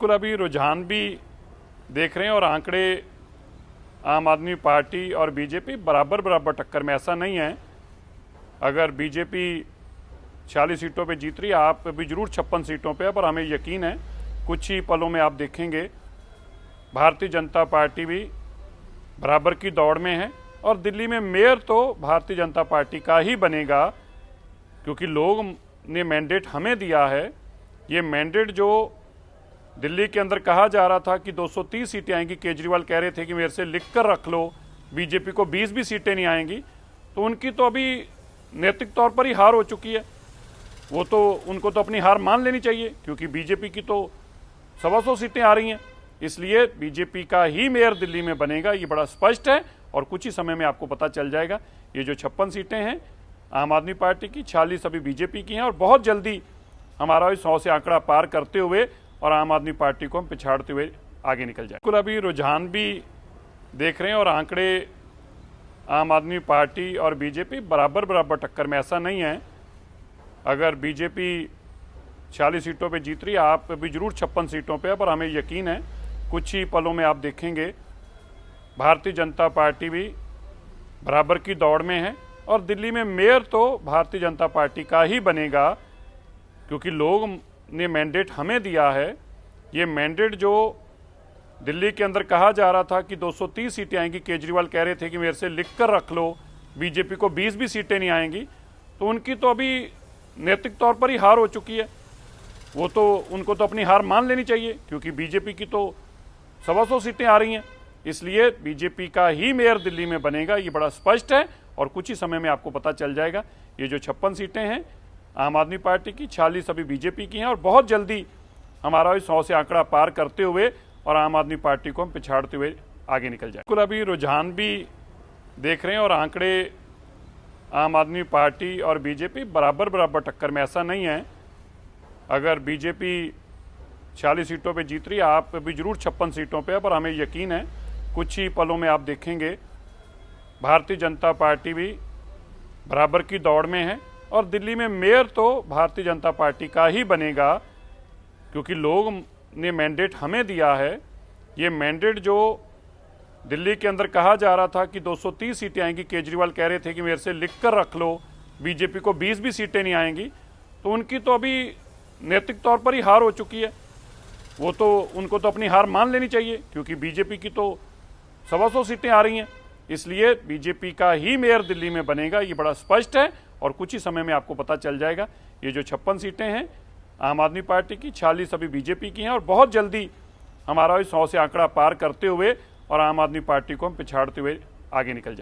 बिल्कुल अभी रुझान भी देख रहे हैं और आंकड़े आम आदमी पार्टी और बीजेपी बराबर बराबर टक्कर में। ऐसा नहीं है, अगर बीजेपी 40 सीटों पे जीत रही है, आप भी जरूर 56 सीटों पे है, पर हमें यकीन है कुछ ही पलों में आप देखेंगे भारतीय जनता पार्टी भी बराबर की दौड़ में है। और दिल्ली में मेयर तो भारतीय जनता पार्टी का ही बनेगा, क्योंकि लोग ने मैंडेट हमें दिया है। ये मैंडेट जो दिल्ली के अंदर कहा जा रहा था कि 230 सीटें आएंगी, केजरीवाल कह रहे थे कि मेरे से लिख कर रख लो, बीजेपी को 20 भी सीटें नहीं आएंगी, तो उनकी तो अभी नैतिक तौर पर ही हार हो चुकी है। वो तो उनको तो अपनी हार मान लेनी चाहिए, क्योंकि बीजेपी की तो 125 सीटें आ रही हैं। इसलिए बीजेपी का ही मेयर दिल्ली में बनेगा, ये बड़ा स्पष्ट है और कुछ ही समय में आपको पता चल जाएगा। ये जो 56 सीटें हैं आम आदमी पार्टी की, 40 अभी बीजेपी की हैं, और बहुत जल्दी हमारा 100 से आंकड़ा पार करते हुए और आम आदमी पार्टी को हम पिछाड़ते हुए आगे निकल जाए। बिल्कुल अभी रुझान भी देख रहे हैं और आंकड़े आम आदमी पार्टी और बीजेपी बराबर बराबर टक्कर में। ऐसा नहीं है, अगर बीजेपी 40 सीटों पे जीत रही है, आप भी जरूर 56 सीटों पे है, पर हमें यकीन है कुछ ही पलों में आप देखेंगे भारतीय जनता पार्टी भी बराबर की दौड़ में है। और दिल्ली में मेयर तो भारतीय जनता पार्टी का ही बनेगा, क्योंकि लोग ने मैंडेट हमें दिया है। ये मैंडेट जो दिल्ली के अंदर कहा जा रहा था कि 230 सीटें आएंगी, केजरीवाल कह रहे थे कि मेरे से लिख कर रख लो, बीजेपी को 20 भी सीटें नहीं आएंगी, तो उनकी तो अभी नैतिक तौर पर ही हार हो चुकी है। वो तो उनको तो अपनी हार मान लेनी चाहिए, क्योंकि बीजेपी की तो 125 सीटें आ रही हैं। इसलिए बीजेपी का ही मेयर दिल्ली में बनेगा, ये बड़ा स्पष्ट है और कुछ ही समय में आपको पता चल जाएगा। ये जो 56 सीटें हैं आम आदमी पार्टी की, 40 अभी बीजेपी की हैं, और बहुत जल्दी हमारा 100 से आंकड़ा पार करते हुए और आम आदमी पार्टी को हम पिछाड़ते हुए आगे निकल जाए। बिल्कुल अभी रुझान भी देख रहे हैं और आंकड़े आम आदमी पार्टी और बीजेपी बराबर बराबर टक्कर में। ऐसा नहीं है, अगर बीजेपी 40 सीटों पे जीत रही है, आप भी जरूर 56 सीटों पे है, पर हमें यकीन है कुछ ही पलों में आप देखेंगे भारतीय जनता पार्टी भी बराबर की दौड़ में है। और दिल्ली में मेयर तो भारतीय जनता पार्टी का ही बनेगा, क्योंकि लोग ने मैंडेट हमें दिया है। ये मैंडेट जो दिल्ली के अंदर कहा जा रहा था कि 230 सीटें आएंगी, केजरीवाल कह रहे थे कि मेरे से लिख कर रख लो, बीजेपी को 20 भी सीटें नहीं आएंगी, तो उनकी तो अभी नैतिक तौर पर ही हार हो चुकी है। वो तो उनको तो अपनी हार मान लेनी चाहिए, क्योंकि बीजेपी की तो 125 सीटें आ रही हैं। इसलिए बीजेपी का ही मेयर दिल्ली में बनेगा, ये बड़ा स्पष्ट है और कुछ ही समय में आपको पता चल जाएगा। ये जो 56 सीटें हैं आम आदमी पार्टी की, 40 अभी बीजेपी की हैं, और बहुत जल्दी हमारा 100 से आंकड़ा पार करते हुए और आम आदमी पार्टी को हम पिछाड़ते हुए आगे निकल जाए।